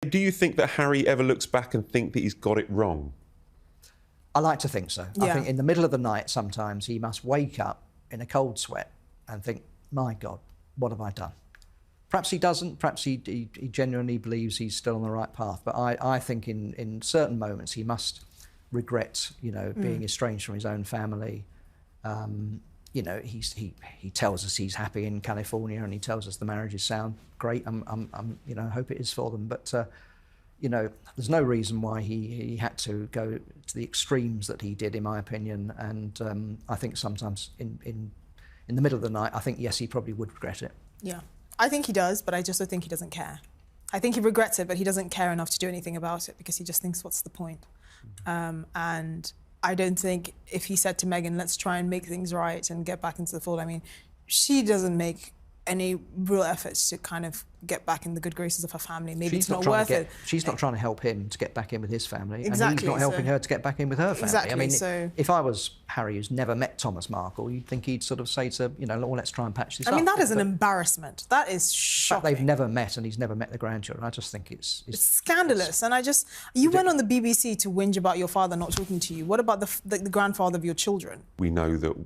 Do you think that Harry ever looks back and think that he's got it wrong? I like to think so. Yeah. I think in the middle of the night sometimes he must wake up in a cold sweat and think, my God, what have I done? Perhaps he doesn't, perhaps he genuinely believes he's still on the right path, but I think in certain moments he must regret, being estranged from his own family. He tells us he's happy in California and he tells us the marriages sound great. I hope it is for them, but there's no reason why he had to go to the extremes that he did, in my opinion. And I think sometimes in the middle of the night, I think, yes, he probably would regret it. Yeah, I think he does, but I just don't think he doesn't care. I think he regrets it, but he doesn't care enough to do anything about it because he just thinks, what's the point? And I don't think if he said to Meghan, let's try and make things right and get back into the fold, I mean, she doesn't make any real efforts to kind of get back in the good graces of her family. Maybe it's not worth it. She's not trying to help him to get back in with his family. Exactly. And he's not helping her to get back in with her family. Exactly. I mean, if I was Harry, who's never met Thomas Markle, you'd think he'd sort of say to, well, let's try and patch this up. I mean, that is an embarrassment. That is shocking. They've never met and he's never met the grandchildren. I just think it's scandalous. And you went on the BBC to whinge about your father not talking to you. What about the grandfather of your children? We know that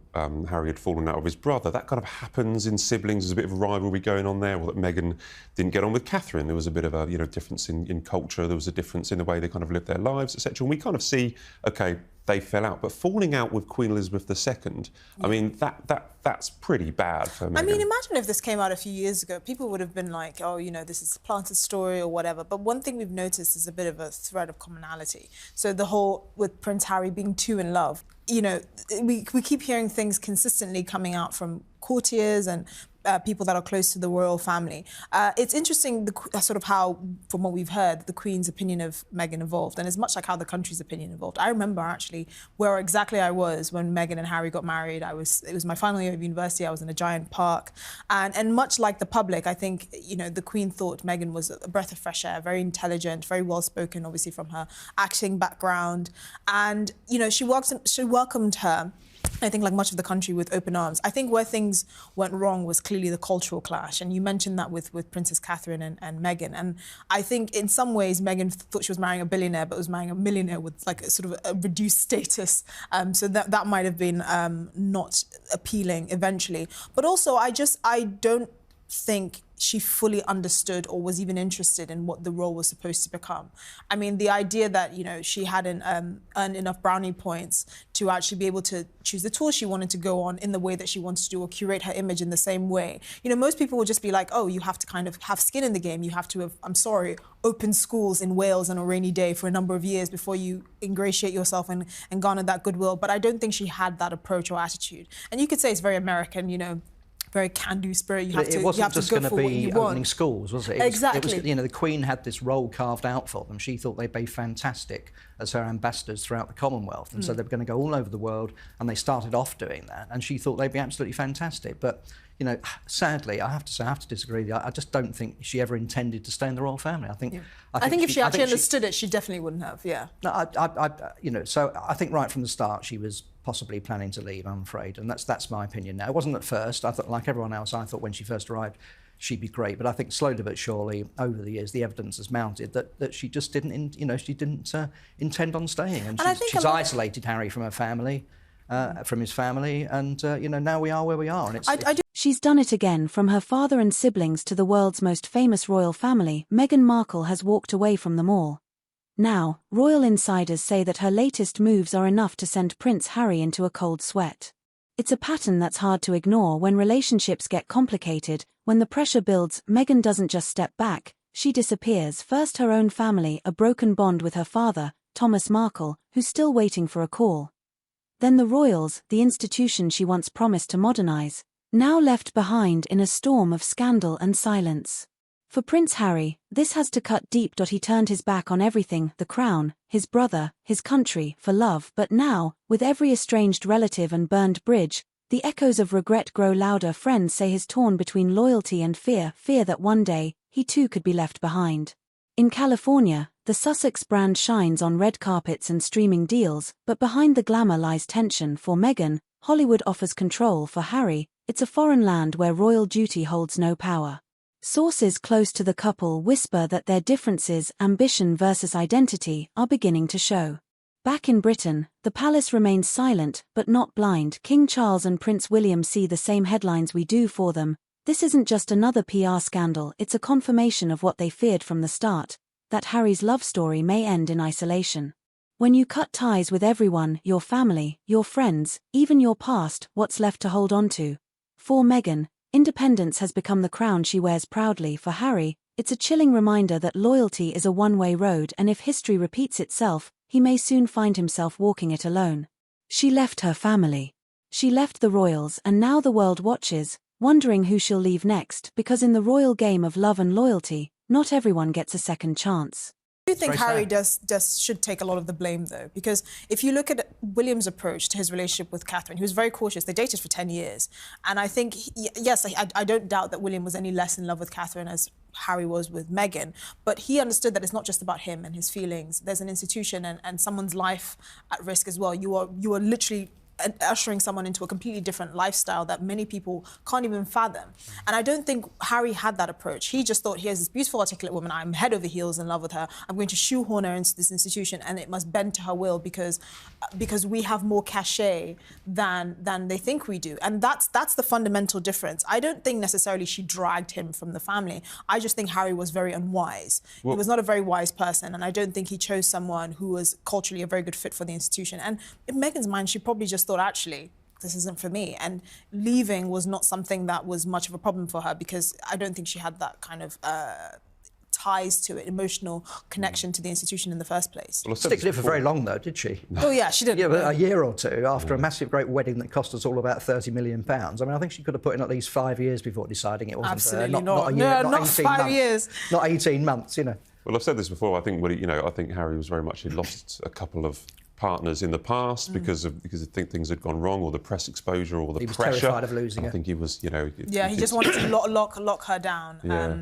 Harry had fallen out with his brother. That kind of happens in siblings. There's a bit of a rivalry going on there, or that Meghan didn't get on with Catherine. There was a bit of a difference in culture. There was a difference in the way they kind of lived their lives, etc. And we kind of see, OK, they fell out. But falling out with Queen Elizabeth II, I mean, that's pretty bad for Meghan. I mean, imagine if this came out a few years ago. People would have been like, oh, this is a planted story or whatever. But one thing we've noticed is a bit of a thread of commonality. So the whole, with Prince Harry being too in love, we keep hearing things consistently coming out from courtiers and people that are close to the royal family. It's interesting sort of how, from what we've heard, the Queen's opinion of Meghan evolved, and it's much like how the country's opinion evolved. I remember actually where exactly I was when Meghan and Harry got married. It was my final year of university. I was in a giant park, and much like the public, I think the Queen thought Meghan was a breath of fresh air, very intelligent, very well spoken, obviously from her acting background, and she welcomed her, I think, like much of the country, with open arms. I think where things went wrong was clearly the cultural clash. And you mentioned that with Princess Catherine and Meghan. And I think in some ways, Meghan thought she was marrying a billionaire, but was marrying a millionaire with like a sort of a reduced status. So that might have been not appealing eventually. But also, I don't think she fully understood or was even interested in what the role was supposed to become. I mean, the idea that, she hadn't earned enough brownie points to actually be able to choose the tour she wanted to go on in the way that she wanted to do, or curate her image in the same way. Most people would just be like, oh, you have to kind of have skin in the game. You have to have, I'm sorry, open schools in Wales on a rainy day for a number of years before you ingratiate yourself and garner that goodwill. But I don't think she had that approach or attitude. And you could say it's very American, very can-do spirit. It wasn't just going to be opening schools, was it? Exactly. It was, the Queen had this role carved out for them. She thought they'd be fantastic as her ambassadors throughout the Commonwealth. And so they were going to go all over the world, and they started off doing that. And she thought they'd be absolutely fantastic. But, sadly, I have to disagree. I just don't think she ever intended to stay in the royal family. I think if she actually understood it, she definitely wouldn't have, yeah. No, so I think right from the start she was possibly planning to leave, I'm afraid, and that's my opinion now. It wasn't at first. I thought, like everyone else, I thought when she first arrived she'd be great, but I think slowly but surely over the years the evidence has mounted that she just didn't intend on staying, and she's isolated Harry from her family, from his family, and now we are where we are, and She's done it again. From her father and siblings to the world's most famous royal family, Meghan Markle has walked away from them all. Now, royal insiders say that her latest moves are enough to send Prince Harry into a cold sweat. It's a pattern that's hard to ignore when relationships get complicated. When the pressure builds, Meghan doesn't just step back, she disappears. First her own family, a broken bond with her father, Thomas Markle, who's still waiting for a call. Then the royals, the institution she once promised to modernize, now left behind in a storm of scandal and silence. For Prince Harry, this has to cut deep. He turned his back on everything, the crown, his brother, his country, for love. But now, with every estranged relative and burned bridge, the echoes of regret grow louder. Friends say he's torn between loyalty and fear that one day, he too could be left behind. In California, the Sussex brand shines on red carpets and streaming deals, but behind the glamour lies tension. For Meghan, Hollywood offers control. For Harry, it's a foreign land where royal duty holds no power. Sources close to the couple whisper that their differences, ambition versus identity, are beginning to show. Back in Britain, the palace remains silent, but not blind. King Charles and Prince William see the same headlines we do for them. This isn't just another PR scandal, it's a confirmation of what they feared from the start, that Harry's love story may end in isolation. When you cut ties with everyone, your family, your friends, even your past, what's left to hold on to? For Meghan, independence has become the crown she wears proudly. For Harry, it's a chilling reminder that loyalty is a one-way road, and if history repeats itself, he may soon find himself walking it alone. She left her family. She left the royals, and now the world watches, wondering who she'll leave next, because in the royal game of love and loyalty, not everyone gets a second chance. I do think Harry should take a lot of the blame, though, because if you look at William's approach to his relationship with Catherine, he was very cautious. They dated for 10 years. And I think, yes, I don't doubt that William was any less in love with Catherine as Harry was with Meghan, but he understood that it's not just about him and his feelings. There's an institution and someone's life at risk as well. You are literally ushering someone into a completely different lifestyle that many people can't even fathom. And I don't think Harry had that approach. He just thought, here's this beautiful, articulate woman, I'm head over heels in love with her, I'm going to shoehorn her into this institution and it must bend to her will because we have more cachet than they think we do. And that's the fundamental difference. I don't think necessarily she dragged him from the family. I just think Harry was very unwise. He was not a very wise person, and I don't think he chose someone who was culturally a very good fit for the institution. And in Meghan's mind, she probably just thought, actually, this isn't for me. And leaving was not something that was much of a problem for her because I don't think she had that kind of ties to it, emotional connection to the institution in the first place. Well, stick to it for very long, though, did she? Oh, yeah, she did. Yeah, but a year or two after a massive, great wedding that cost us all about £30 million. I mean, I think she could have put in at least 5 years before deciding it wasn't Absolutely not a year, no, not not 18 5 months. years. Not 18 months, you know. Well, I've said this before. I think Harry was very much, he'd lost a couple of partners in the past because I think things had gone wrong, or the press exposure, or the he was pressure. terrified of losing I her. think he was, Yeah, he just wanted to lock her down. Yeah.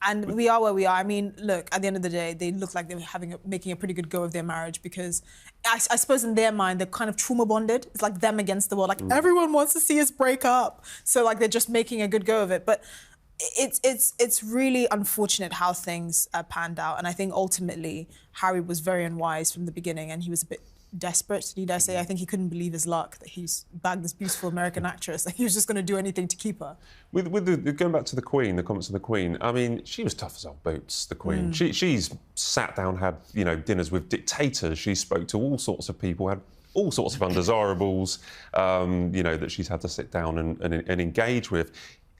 And we are where we are. I mean, look, at the end of the day, they look like they were making a pretty good go of their marriage because I suppose in their mind, they're kind of trauma bonded. It's like them against the world. Like, everyone wants to see us break up. So, like, they're just making a good go of it. But it's really unfortunate how things panned out. And I think ultimately, Harry was very unwise from the beginning, and he was a bit desperate, need I say. I think he couldn't believe his luck that he's bagged this beautiful American actress. Like, he was just going to do anything to keep her. Going back to the Queen, the comments of the Queen, I mean, she was tough as old boots, the Queen. She's sat down, had, dinners with dictators. She spoke to all sorts of people, had all sorts of undesirables, that she's had to sit down and engage with.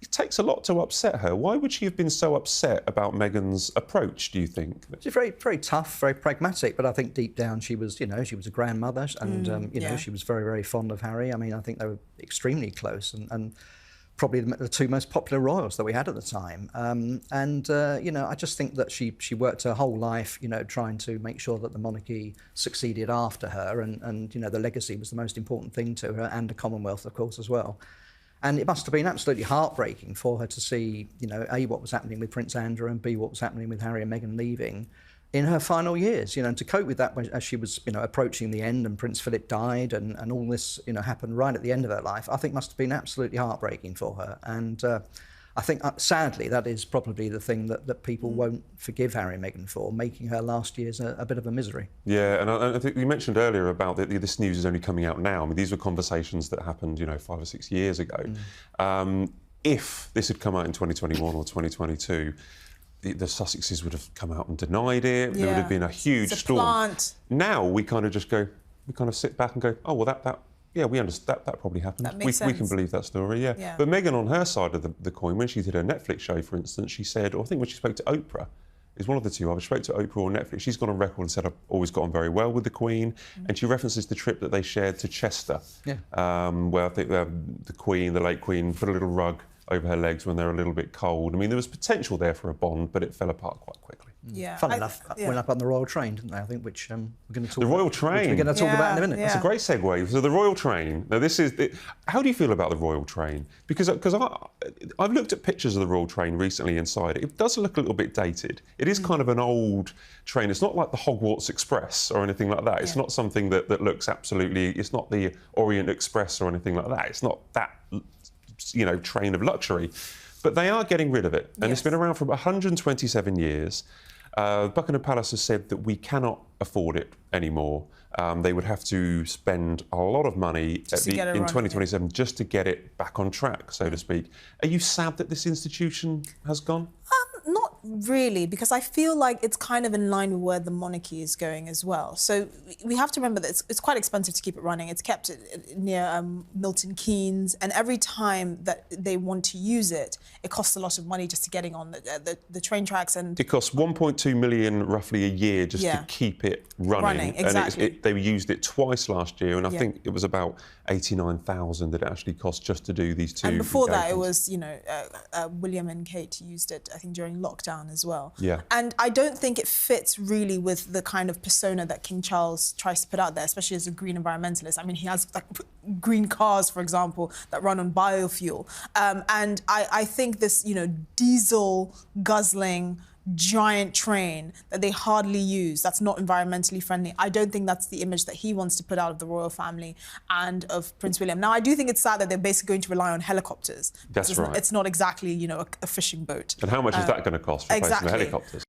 It takes a lot to upset her. Why would she have been so upset about Meghan's approach, do you think? She's very, very tough, very pragmatic, but I think deep down she was, she was a grandmother and, she was very, very fond of Harry. I mean, I think they were extremely close and probably the two most popular royals that we had at the time. I just think that she worked her whole life, trying to make sure that the monarchy succeeded after her and the legacy was the most important thing to her, and the Commonwealth, of course, as well. And it must have been absolutely heartbreaking for her to see, A, what was happening with Prince Andrew, and B, what was happening with Harry and Meghan leaving in her final years, and to cope with that as she was, approaching the end and Prince Philip died and all this, happened right at the end of her life, I think must have been absolutely heartbreaking for her. And I think, sadly, that is probably the thing that people won't forgive Harry and Meghan for, making her last years a bit of a misery. Yeah, and I think you mentioned earlier about this news is only coming out now. I mean, these were conversations that happened, 5 or 6 years ago. If this had come out in 2021 or 2022, the Sussexes would have come out and denied it. There would have been a huge storm. Plant. Now we kind of sit back and go, oh, well, yeah, we understand that probably happened. That makes we sense. can believe that story, yeah. But Meghan, on her side of the coin, when she did her Netflix show, for instance, she said, or I think when she spoke to Oprah, is one of the two. I spoke to Oprah or Netflix. She's gone on record and said, I've always got on very well with the Queen. And she references the trip that they shared to Chester, where I think the Queen, the late Queen, put a little rug over her legs when they're a little bit cold. I mean, there was potential there for a bond, but it fell apart quite quickly. Yeah. Fun enough, went up on the Royal Train, didn't they? I think, which we're going to talk about. The Royal Train? Which we're going to talk about in a minute. That's a great segue. So the Royal Train. Now, how do you feel about the Royal Train? Because I've looked at pictures of the Royal Train recently inside. It does look a little bit dated. It is kind of an old train. It's not like the Hogwarts Express or anything like that. It's not something that looks absolutely... It's not the Orient Express or anything like that. It's not that, train of luxury. But they are getting rid of it, and Yes. it's been around for 127 years. Buckingham Palace has said that we cannot afford it anymore. They would have to spend a lot of money in 2027 just to get it back on track, so to speak. Are you sad that this institution has gone? Not really, because I feel like it's kind of in line with where the monarchy is going as well. So we have to remember that it's quite expensive to keep it running. It's kept near Milton Keynes, and every time that they want to use it, it costs a lot of money just to getting on the train tracks. And it costs 1.2 million roughly a year just to keep it running. Exactly. And they used it twice last year, and I think it was about 89,000 that it actually cost just to do these two. And before that, it engagements. was, William and Kate used it, I think, during lockdown as well. Yeah. And I don't think it fits really with the kind of persona that King Charles tries to put out there, especially as a green environmentalist. I mean, he has like green cars, for example, that run on biofuel. And I think this, diesel guzzling giant train that they hardly use, that's not environmentally friendly. I don't think that's the image that he wants to put out of the royal family and of Prince William. Now, I do think it's sad that they're basically going to rely on helicopters. That's right. It's not exactly, a fishing boat. And how much is that going to cost, replacing the helicopters?